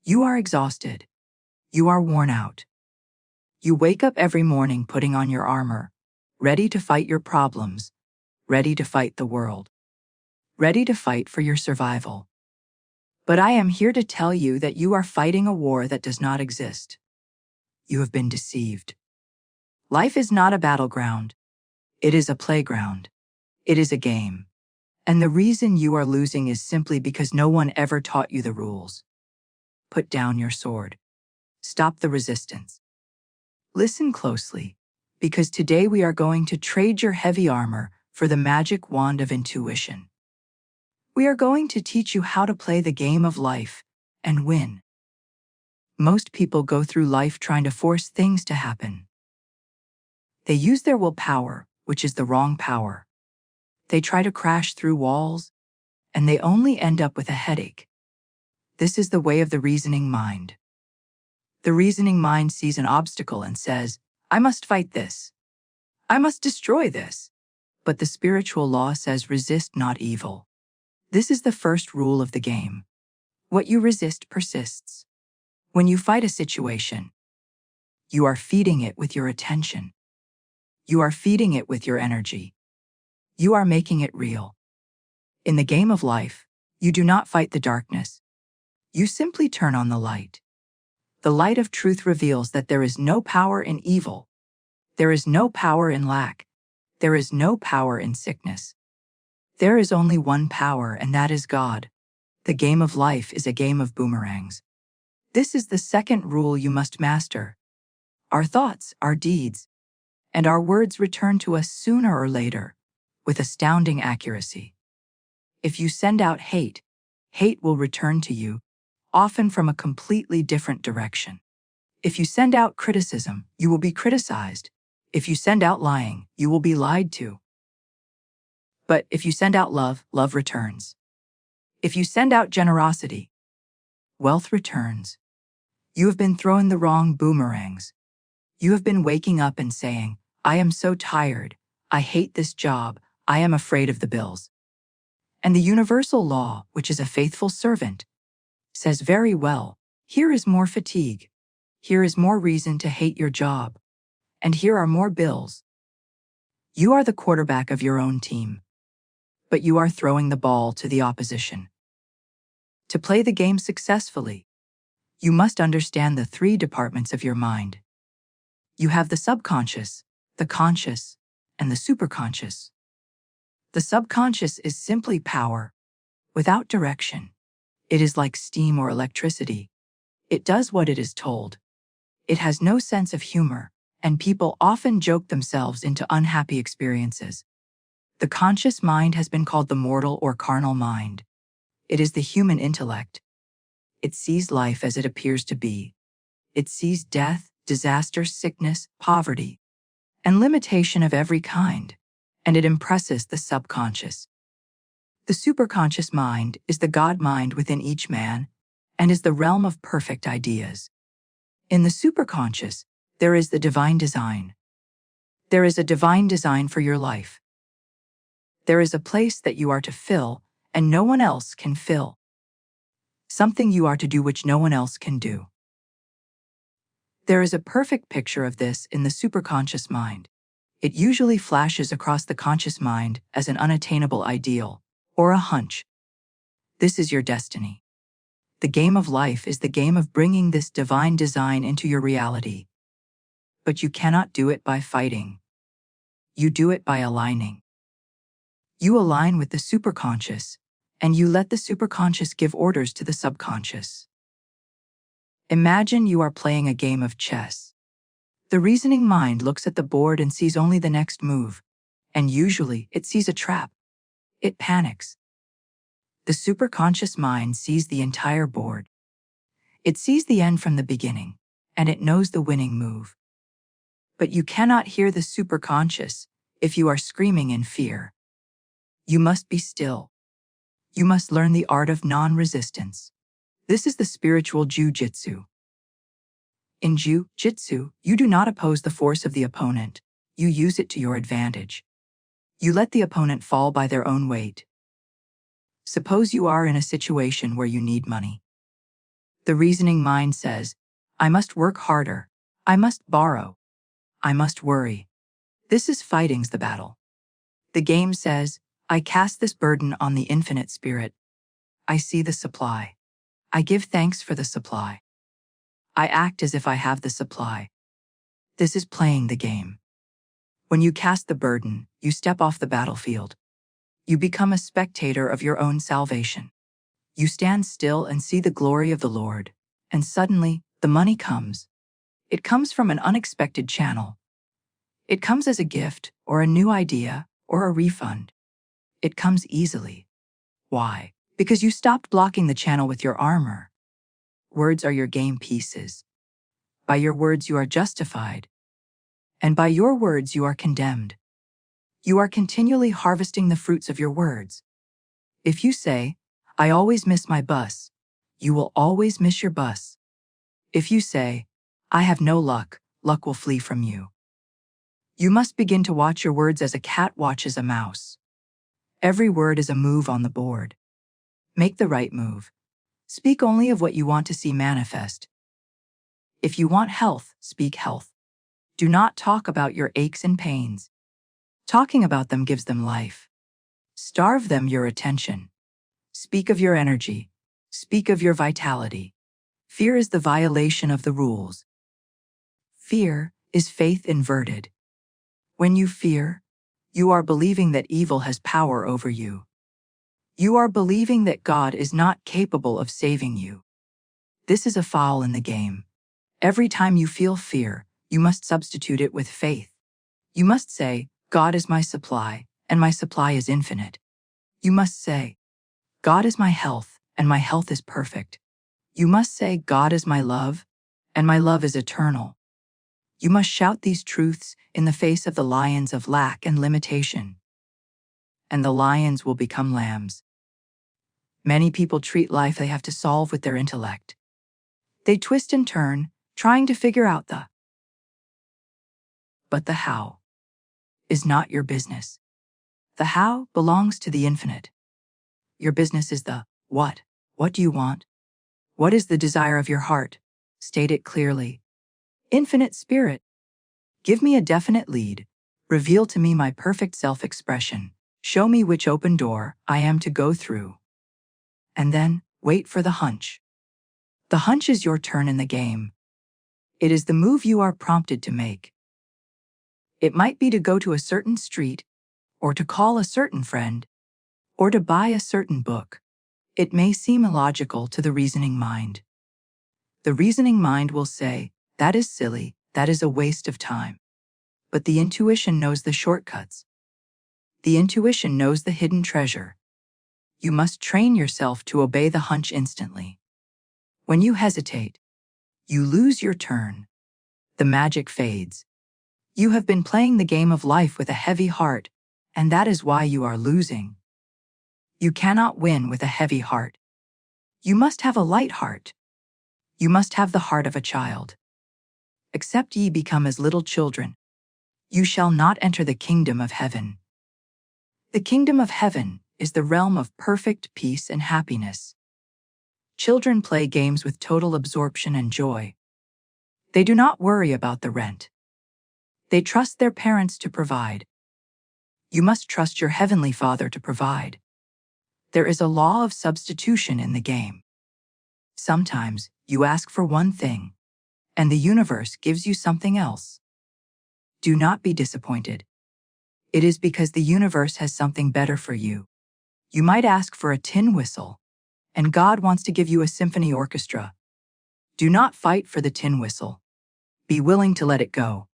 You are exhausted. You are worn out. You wake up every morning putting on your armor, ready to fight your problems, ready to fight the world, ready to fight for your survival. But I am here to tell you that you are fighting a war that does not exist. You have been deceived. Life is not a battleground. It is a playground. It is a game. And the reason you are losing is simply because no one ever taught you the rules. Put down your sword. Stop the resistance. Listen closely, because today we are going to trade your heavy armor for the magic wand of intuition. We are going to teach you how to play the game of life and win. Most people go through life trying to force things to happen. They use their willpower, which is the wrong power. They try to crash through walls, and they only end up with a headache. This is the way of the reasoning mind. The reasoning mind sees an obstacle and says, I must fight this. I must destroy this. But the spiritual law says resist not evil. This is the first rule of the game. What you resist persists. When you fight a situation, you are feeding it with your attention. You are feeding it with your energy. You are making it real. In the game of life, you do not fight the darkness. You simply turn on the light. The light of truth reveals that there is no power in evil. There is no power in lack. There is no power in sickness. There is only one power, and that is God. The game of life is a game of boomerangs. This is the second rule you must master. Our thoughts, our deeds, and our words return to us sooner or later, with astounding accuracy. If you send out hate, hate will return to you, often from a completely different direction. If you send out criticism, you will be criticized. If you send out lying, you will be lied to. But if you send out love, love returns. If you send out generosity, wealth returns. You have been throwing the wrong boomerangs. You have been waking up and saying, I am so tired, I hate this job, I am afraid of the bills. And the universal law, which is a faithful servant, says very well, here is more fatigue, here is more reason to hate your job, and here are more bills. You are the quarterback of your own team, but you are throwing the ball to the opposition. To play the game successfully, you must understand the three departments of your mind. You have the subconscious, the conscious, and the superconscious. The subconscious is simply power, without direction. It is like steam or electricity. It does what it is told. It has no sense of humor, and people often joke themselves into unhappy experiences. The conscious mind has been called the mortal or carnal mind. It is the human intellect. It sees life as it appears to be. It sees death, disaster, sickness, poverty, and limitation of every kind, and it impresses the subconscious. The superconscious mind is the God mind within each man and is the realm of perfect ideas. In the superconscious, there is the divine design. There is a divine design for your life. There is a place that you are to fill and no one else can fill. Something you are to do which no one else can do. There is a perfect picture of this in the superconscious mind. It usually flashes across the conscious mind as an unattainable ideal or a hunch. This is your destiny. The game of life is the game of bringing this divine design into your reality. But you cannot do it by fighting. You do it by aligning. You align with the superconscious, and you let the superconscious give orders to the subconscious. Imagine you are playing a game of chess. The reasoning mind looks at the board and sees only the next move, and usually it sees a trap. It panics. The superconscious mind sees the entire board. It sees the end from the beginning, and it knows the winning move. But you cannot hear the superconscious if you are screaming in fear. You must be still. You must learn the art of non-resistance. This is the spiritual Jiu-Jitsu. In Jiu-Jitsu, you do not oppose the force of the opponent. You use it to your advantage. You let the opponent fall by their own weight. Suppose you are in a situation where you need money. The reasoning mind says, I must work harder. I must borrow. I must worry. This is fighting's the battle. The game says, I cast this burden on the infinite spirit. I see the supply. I give thanks for the supply. I act as if I have the supply. This is playing the game. When you cast the burden, you step off the battlefield. You become a spectator of your own salvation. You stand still and see the glory of the Lord, and suddenly, the money comes. It comes from an unexpected channel. It comes as a gift, or a new idea, or a refund. It comes easily. Why? Because you stopped blocking the channel with your armor. Words are your game pieces. By your words you are justified. And by your words you are condemned. You are continually harvesting the fruits of your words. If you say, I always miss my bus, you will always miss your bus. If you say, I have no luck, luck will flee from you. You must begin to watch your words as a cat watches a mouse. Every word is a move on the board. Make the right move. Speak only of what you want to see manifest. If you want health, speak health. Do not talk about your aches and pains. Talking about them gives them life. Starve them your attention. Speak of your energy. Speak of your vitality. Fear is the violation of the rules. Fear is faith inverted. When you fear, you are believing that evil has power over you. You are believing that God is not capable of saving you. This is a foul in the game. Every time you feel fear, you must substitute it with faith. You must say, God is my supply, and my supply is infinite. You must say, God is my health, and my health is perfect. You must say, God is my love, and my love is eternal. You must shout these truths in the face of the lions of lack and limitation. And the lions will become lambs. Many people treat life they have to solve with their intellect. They twist and turn, trying to figure out the but the how is not your business. The how belongs to the infinite. Your business is the what. What do you want? What is the desire of your heart? State it clearly. Infinite Spirit, give me a definite lead. Reveal to me my perfect self-expression. Show me which open door I am to go through. And then, wait for the hunch. The hunch is your turn in the game. It is the move you are prompted to make. It might be to go to a certain street, or to call a certain friend, or to buy a certain book. It may seem illogical to the reasoning mind. The reasoning mind will say, that is silly, that is a waste of time. But the intuition knows the shortcuts. The intuition knows the hidden treasure. You must train yourself to obey the hunch instantly. When you hesitate, you lose your turn. The magic fades. You have been playing the game of life with a heavy heart, and that is why you are losing. You cannot win with a heavy heart. You must have a light heart. You must have the heart of a child. Except ye become as little children, you shall not enter the kingdom of heaven. The kingdom of heaven is the realm of perfect peace and happiness. Children play games with total absorption and joy. They do not worry about the rent. They trust their parents to provide. You must trust your heavenly Father to provide. There is a law of substitution in the game. Sometimes you ask for one thing, and the universe gives you something else. Do not be disappointed. It is because the universe has something better for you. You might ask for a tin whistle, and God wants to give you a symphony orchestra. Do not fight for the tin whistle. Be willing to let it go.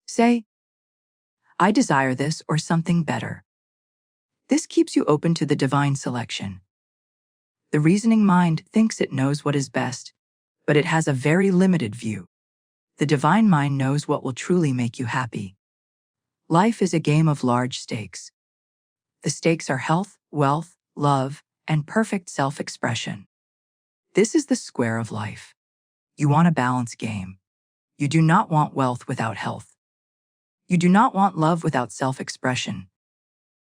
Say, I desire this or something better. This keeps you open to the divine selection. The reasoning mind thinks it knows what is best, but it has a very limited view. The divine mind knows what will truly make you happy. Life is a game of large stakes. The stakes are health, wealth, love, and perfect self-expression. This is the square of life. You want a balanced game. You do not want wealth without health. You do not want love without self-expression.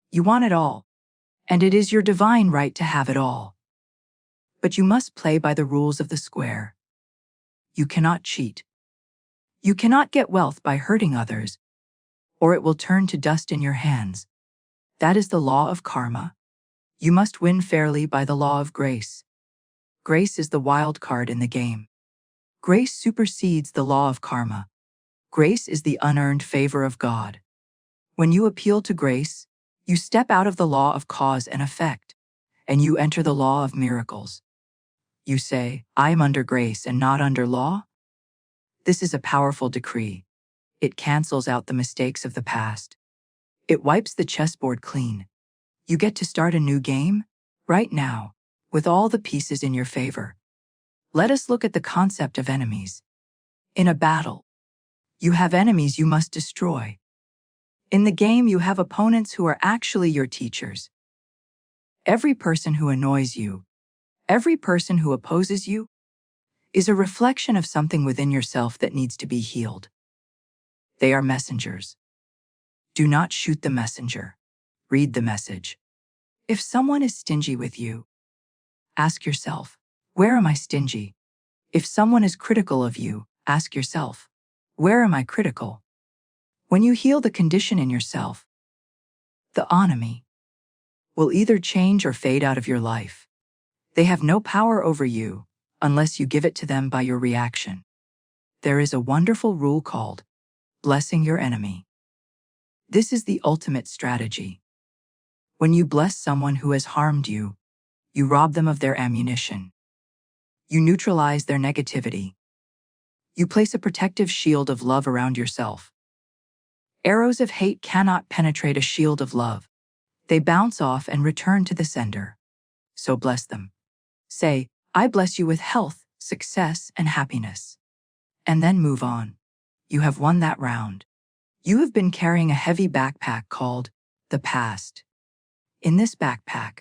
You want it all, and it is your divine right to have it all. But you must play by the rules of the square. You cannot cheat. You cannot get wealth by hurting others, or it will turn to dust in your hands. That is the law of karma. You must win fairly by the law of grace. Grace is the wild card in the game. Grace supersedes the law of karma. Grace is the unearned favor of God. When you appeal to grace, you step out of the law of cause and effect, and you enter the law of miracles. You say, I am under grace and not under law? This is a powerful decree. It cancels out the mistakes of the past. It wipes the chessboard clean. You get to start a new game, right now, with all the pieces in your favor. Let us look at the concept of enemies. In a battle, you have enemies you must destroy. In the game, you have opponents who are actually your teachers. Every person who annoys you, every person who opposes you, is a reflection of something within yourself that needs to be healed. They are messengers. Do not shoot the messenger. Read the message. If someone is stingy with you, ask yourself, where am I stingy? If someone is critical of you, ask yourself, where am I critical? When you heal the condition in yourself, the enemy will either change or fade out of your life. They have no power over you unless you give it to them by your reaction. There is a wonderful rule called blessing your enemy. This is the ultimate strategy. When you bless someone who has harmed you, you rob them of their ammunition. You neutralize their negativity. You place a protective shield of love around yourself. Arrows of hate cannot penetrate a shield of love. They bounce off and return to the sender. So bless them. Say, I bless you with health, success, and happiness. And then move on. You have won that round. You have been carrying a heavy backpack called the past. In this backpack,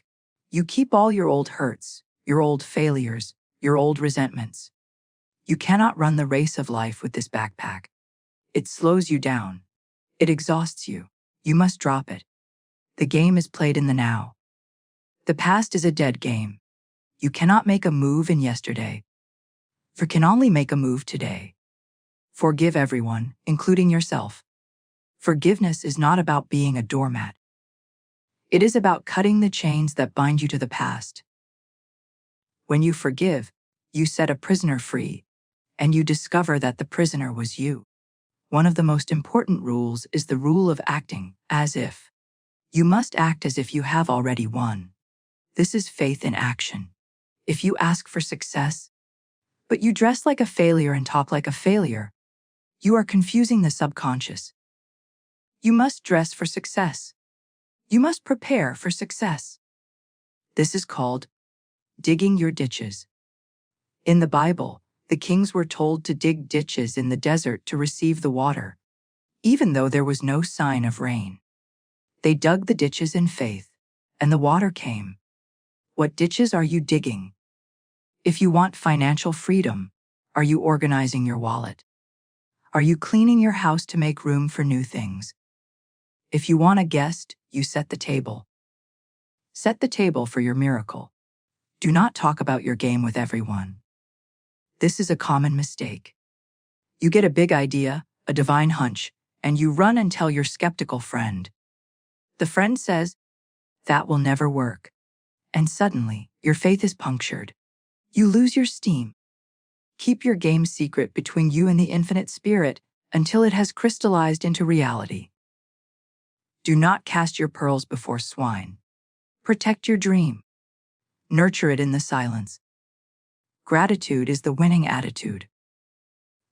you keep all your old hurts, your old failures, your old resentments. You cannot run the race of life with this backpack. It slows you down. It exhausts you. You must drop it. The game is played in the now. The past is a dead game. You cannot make a move in yesterday. For can only make a move today. Forgive everyone, including yourself. Forgiveness is not about being a doormat. It is about cutting the chains that bind you to the past. When you forgive, you set a prisoner free, and you discover that the prisoner was you. One of the most important rules is the rule of acting as if. You must act as if you have already won. This is faith in action. If you ask for success, but you dress like a failure and talk like a failure, you are confusing the subconscious. You must dress for success. You must prepare for success. This is called digging your ditches. In the Bible, the kings were told to dig ditches in the desert to receive the water, even though there was no sign of rain. They dug the ditches in faith, and the water came. What ditches are you digging? If you want financial freedom, are you organizing your wallet? Are you cleaning your house to make room for new things? If you want a guest, you set the table. Set the table for your miracle. Do not talk about your game with everyone. This is a common mistake. You get a big idea, a divine hunch, and you run and tell your skeptical friend. The friend says, that will never work. And suddenly, your faith is punctured. You lose your steam. Keep your game secret between you and the infinite spirit until it has crystallized into reality. Do not cast your pearls before swine. Protect your dream. Nurture it in the silence. Gratitude is the winning attitude.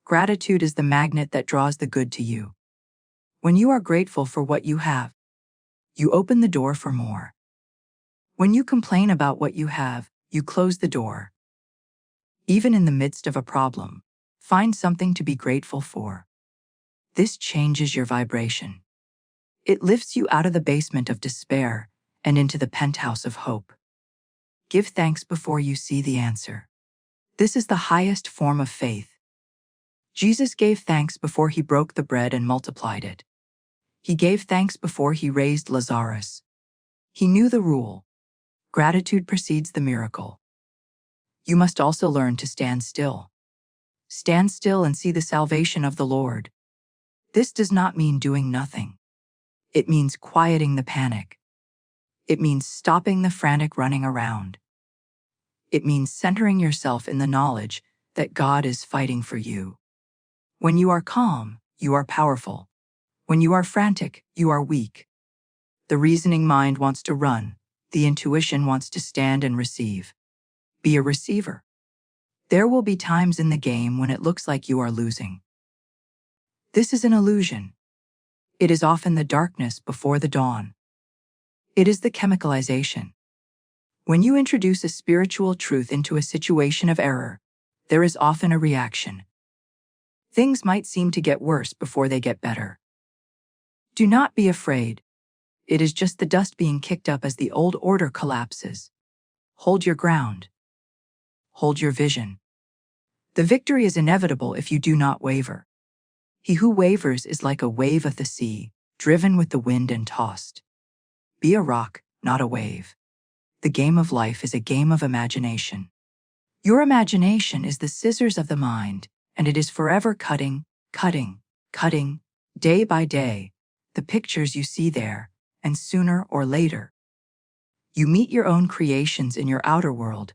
Gratitude is the magnet that draws the good to you. When you are grateful for what you have, you open the door for more. When you complain about what you have, you close the door. Even in the midst of a problem, find something to be grateful for. This changes your vibration. It lifts you out of the basement of despair and into the penthouse of hope. Give thanks before you see the answer. This is the highest form of faith. Jesus gave thanks before he broke the bread and multiplied it. He gave thanks before he raised Lazarus. He knew the rule. Gratitude precedes the miracle. You must also learn to stand still. Stand still and see the salvation of the Lord. This does not mean doing nothing. It means quieting the panic. It means stopping the frantic running around. It means centering yourself in the knowledge that God is fighting for you. When you are calm, you are powerful. When you are frantic, you are weak. The reasoning mind wants to run. The intuition wants to stand and receive. Be a receiver. There will be times in the game when it looks like you are losing. This is an illusion. It is often the darkness before the dawn. It is the chemicalization. When you introduce a spiritual truth into a situation of error, there is often a reaction. Things might seem to get worse before they get better. Do not be afraid. It is just the dust being kicked up as the old order collapses. Hold your ground. Hold your vision. The victory is inevitable if you do not waver. He who wavers is like a wave of the sea, driven with the wind and tossed. Be a rock, not a wave. The game of life is a game of imagination. Your imagination is the scissors of the mind, and it is forever cutting, day by day, the pictures you see there, and sooner or later, you meet your own creations in your outer world.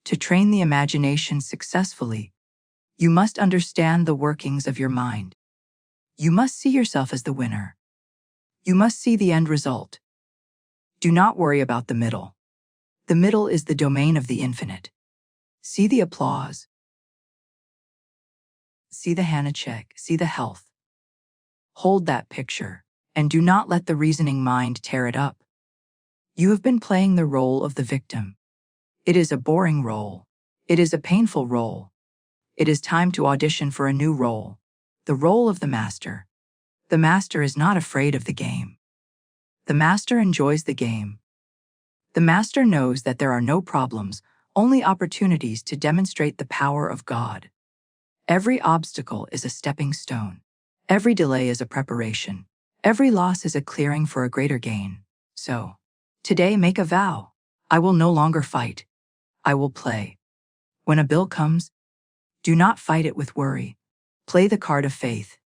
To train the imagination successfully, you must understand the workings of your mind. You must see yourself as the winner. You must see the end result. Do not worry about the middle. The middle is the domain of the infinite. See the applause. See the hand check. See the health. Hold that picture, and do not let the reasoning mind tear it up. You have been playing the role of the victim. It is a boring role. It is a painful role. It is time to audition for a new role, the role of the master. The master is not afraid of the game. The master enjoys the game. The master knows that there are no problems, only opportunities to demonstrate the power of God. Every obstacle is a stepping stone. Every delay is a preparation. Every loss is a clearing for a greater gain. So, today make a vow. I will no longer fight. I will play. When a bill comes, do not fight it with worry. Play the card of faith.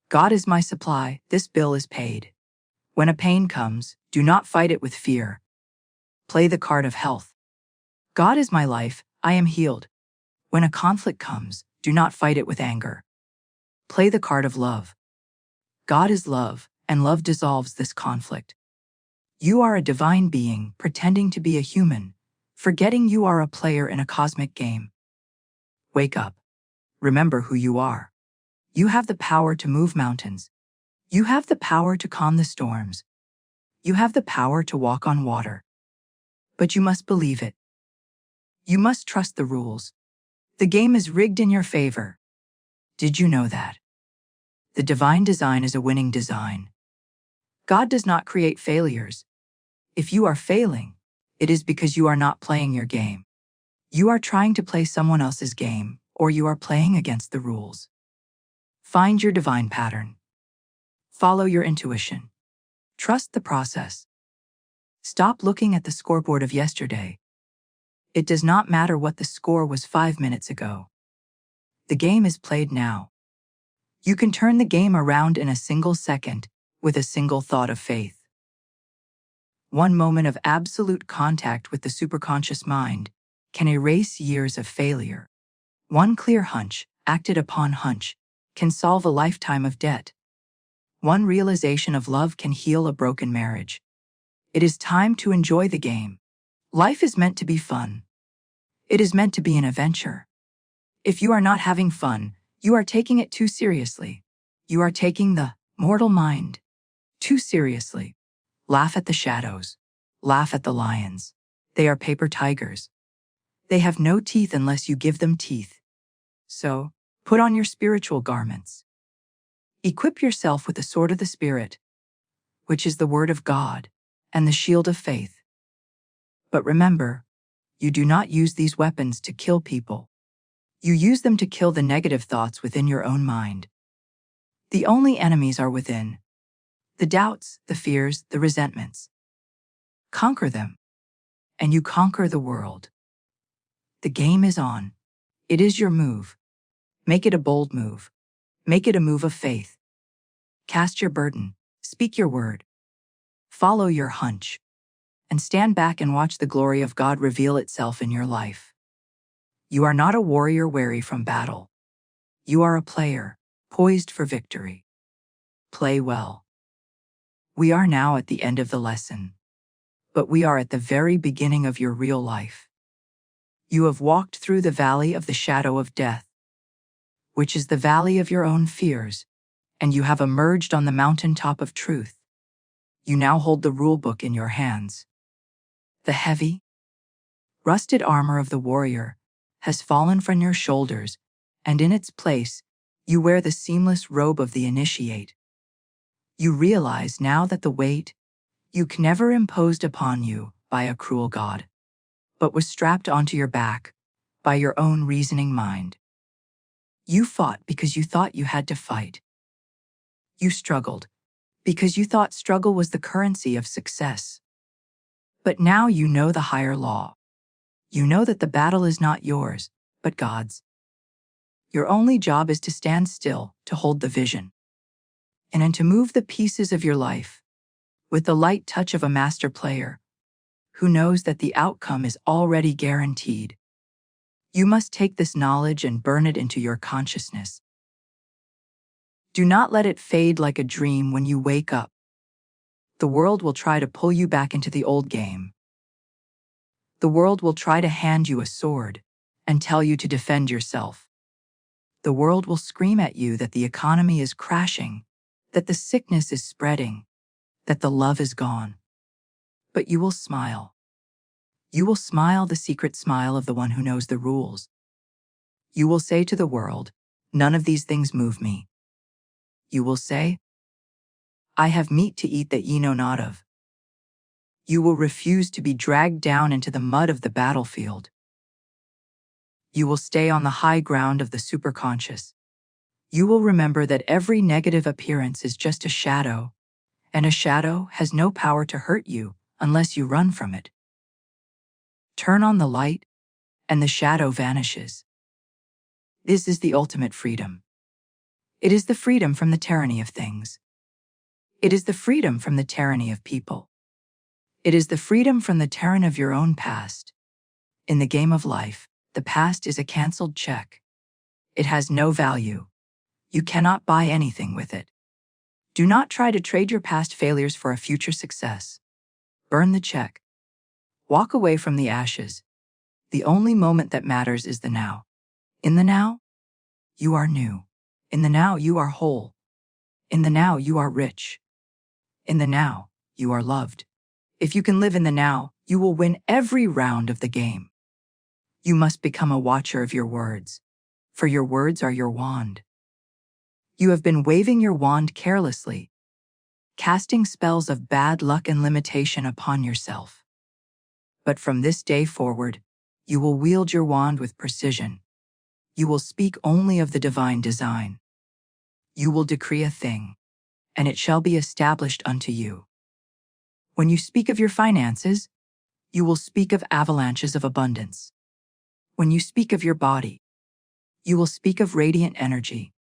God is my supply, this bill is paid. When a pain comes, do not fight it with fear. Play the card of health. God is my life, I am healed. When a conflict comes, do not fight it with anger. Play the card of love. God is love, and love dissolves this conflict. You are a divine being pretending to be a human, forgetting you are a player in a cosmic game. Wake up. Remember who you are. You have the power to move mountains. You have the power to calm the storms. You have the power to walk on water. But you must believe it. You must trust the rules. The game is rigged in your favor. Did you know that? The divine design is a winning design. God does not create failures. If you are failing, it is because you are not playing your game. You are trying to play someone else's game, or you are playing against the rules. Find your divine pattern. Follow your intuition. Trust the process. Stop looking at the scoreboard of yesterday. It does not matter what the score was 5 minutes ago. The game is played now. You can turn the game around in a single second with a single thought of faith. One moment of absolute contact with the superconscious mind can erase years of failure. One clear hunch, acted upon hunch, can solve a lifetime of debt. One realization of love can heal a broken marriage. It is time to enjoy the game. Life is meant to be fun. It is meant to be an adventure. If you are not having fun, you are taking it too seriously. You are taking the mortal mind too seriously. Laugh at the shadows. Laugh at the lions. They are paper tigers. They have no teeth unless you give them teeth. So, put on your spiritual garments. Equip yourself with the sword of the Spirit, which is the word of God, and the shield of faith. But remember, you do not use these weapons to kill people. You use them to kill the negative thoughts within your own mind. The only enemies are within. The doubts, the fears, the resentments. Conquer them, and you conquer the world. The game is on. It is your move. Make it a bold move. Make it a move of faith. Cast your burden. Speak your word. Follow your hunch. And stand back and watch the glory of God reveal itself in your life. You are not a warrior weary from battle. You are a player, poised for victory. Play well. We are now at the end of the lesson. But we are at the very beginning of your real life. You have walked through the valley of the shadow of death, which is the valley of your own fears, and you have emerged on the mountaintop of truth. You now hold the rulebook in your hands. The heavy, rusted armor of the warrior has fallen from your shoulders, and in its place, you wear the seamless robe of the initiate. You realize now that the weight you never imposed upon you by a cruel God, but was strapped onto your back by your own reasoning mind. You fought because you thought you had to fight. You struggled because you thought struggle was the currency of success. But now you know the higher law. You know that the battle is not yours, but God's. Your only job is to stand still, to hold the vision, and to move the pieces of your life with the light touch of a master player who knows that the outcome is already guaranteed. You must take this knowledge and burn it into your consciousness. Do not let it fade like a dream when you wake up. The world will try to pull you back into the old game. The world will try to hand you a sword and tell you to defend yourself. The world will scream at you that the economy is crashing, that the sickness is spreading, that the love is gone. But you will smile. You will smile the secret smile of the one who knows the rules. You will say to the world, none of these things move me. You will say, I have meat to eat that ye know not of. You will refuse to be dragged down into the mud of the battlefield. You will stay on the high ground of the superconscious. You will remember that every negative appearance is just a shadow, and a shadow has no power to hurt you unless you run from it. Turn on the light, and the shadow vanishes. This is the ultimate freedom. It is the freedom from the tyranny of things. It is the freedom from the tyranny of people. It is the freedom from the tyranny of your own past. In the game of life, the past is a canceled check. It has no value. You cannot buy anything with it. Do not try to trade your past failures for a future success. Burn the check. Walk away from the ashes. The only moment that matters is the now. In the now, you are new. In the now, you are whole. In the now, you are rich. In the now, you are loved. If you can live in the now, you will win every round of the game. You must become a watcher of your words, for your words are your wand. You have been waving your wand carelessly, casting spells of bad luck and limitation upon yourself. But from this day forward, you will wield your wand with precision. You will speak only of the divine design. You will decree a thing, and it shall be established unto you. When you speak of your finances, you will speak of avalanches of abundance. When you speak of your body, you will speak of radiant energy.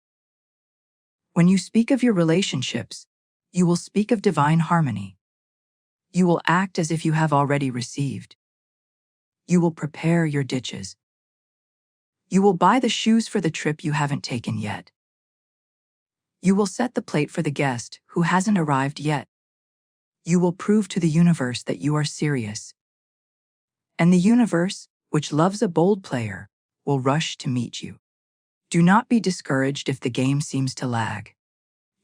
When you speak of your relationships, you will speak of divine harmony. You will act as if you have already received. You will prepare your ditches. You will buy the shoes for the trip you haven't taken yet. You will set the plate for the guest who hasn't arrived yet. You will prove to the universe that you are serious. And the universe, which loves a bold player, will rush to meet you. Do not be discouraged if the game seems to lag.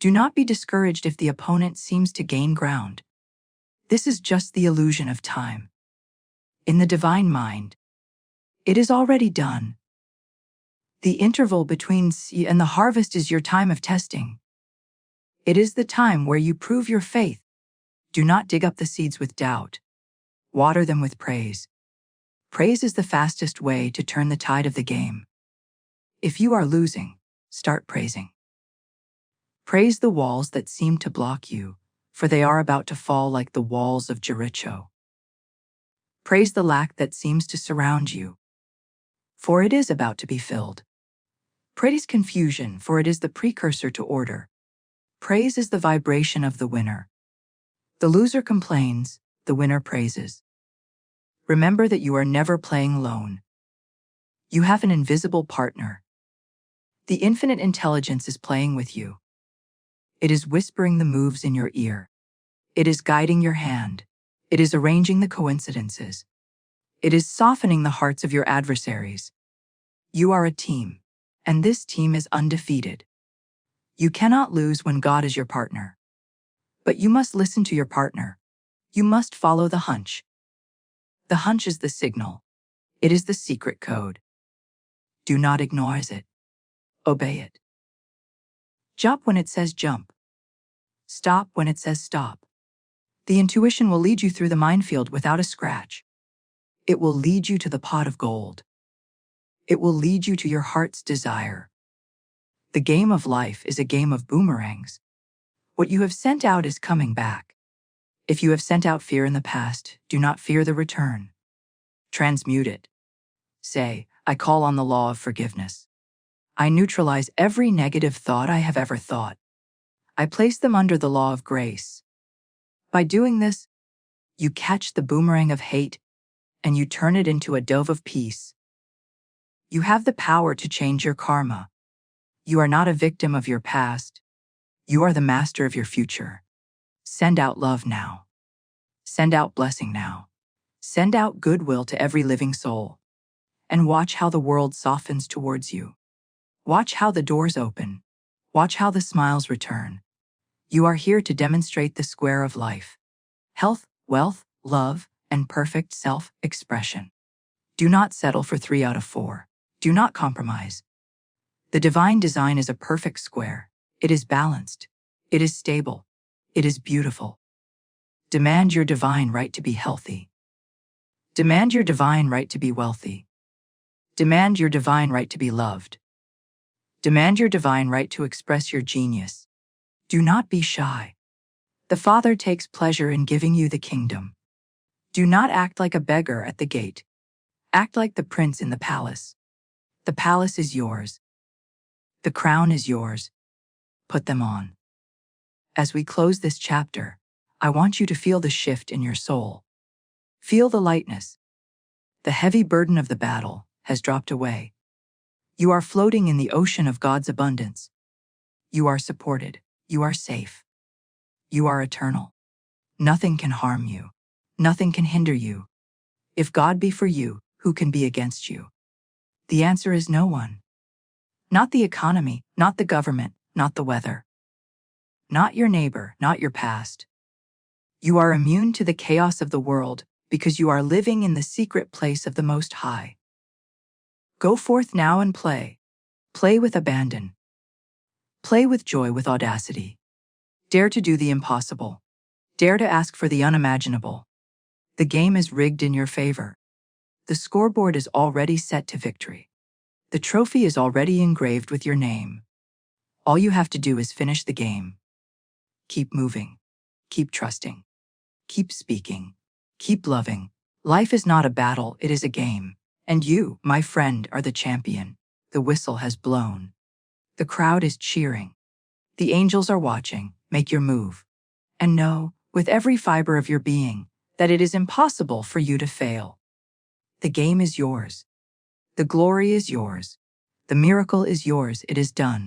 Do not be discouraged if the opponent seems to gain ground. This is just the illusion of time. In the divine mind, it is already done. The interval between seed and the harvest is your time of testing. It is the time where you prove your faith. Do not dig up the seeds with doubt. Water them with praise. Praise is the fastest way to turn the tide of the game. If you are losing, start praising. Praise the walls that seem to block you, for they are about to fall like the walls of Jericho. Praise the lack that seems to surround you. for it is about to be filled. Praise confusion, for it is the precursor to order. Praise is the vibration of the winner. The loser complains, the winner praises. Remember that you are never playing alone. You have an invisible partner. The infinite intelligence is playing with you. It is whispering the moves in your ear. It is guiding your hand. It is arranging the coincidences. It is softening the hearts of your adversaries. You are a team, and this team is undefeated. You cannot lose when God is your partner. But you must listen to your partner. You must follow the hunch. The hunch is the signal. It is the secret code. Do not ignore it. Obey it. Jump when it says jump. Stop when it says stop. The intuition will lead you through the minefield without a scratch. It will lead you to the pot of gold. It will lead you to your heart's desire. The game of life is a game of boomerangs. What you have sent out is coming back. If you have sent out fear in the past, do not fear the return. Transmute it. Say, I call on the law of forgiveness. I neutralize every negative thought I have ever thought. I place them under the law of grace. By doing this, you catch the boomerang of hate and you turn it into a dove of peace. You have the power to change your karma. You are not a victim of your past. You are the master of your future. Send out love now. Send out blessing now. Send out goodwill to every living soul. And watch how the world softens towards you. Watch how the doors open. Watch how the smiles return. You are here to demonstrate the square of life. Health, wealth, love, and perfect self-expression. Do not settle for 3 out of 4. Do not compromise. The divine design is a perfect square. It is balanced. It is stable. It is beautiful. Demand your divine right to be healthy. Demand your divine right to be wealthy. Demand your divine right to be loved. Demand your divine right to express your genius. Do not be shy. The Father takes pleasure in giving you the kingdom. Do not act like a beggar at the gate. Act like the prince in the palace. The palace is yours. The crown is yours. Put them on. As we close this chapter, I want you to feel the shift in your soul. Feel the lightness. The heavy burden of the battle has dropped away. You are floating in the ocean of God's abundance. You are supported. You are safe. You are eternal. Nothing can harm you. Nothing can hinder you. If God be for you, who can be against you? The answer is no one. Not the economy, not the government, not the weather. Not your neighbor, not your past. You are immune to the chaos of the world because you are living in the secret place of the Most High. Go forth now and play. Play with abandon. Play with joy, with audacity. Dare to do the impossible. Dare to ask for the unimaginable. The game is rigged in your favor. The scoreboard is already set to victory. The trophy is already engraved with your name. All you have to do is finish the game. Keep moving. Keep trusting. Keep speaking. Keep loving. Life is not a battle, it is a game. And you, my friend, are the champion. The whistle has blown. The crowd is cheering. The angels are watching. Make your move. And know, with every fiber of your being, that it is impossible for you to fail. The game is yours. The glory is yours. The miracle is yours. It is done.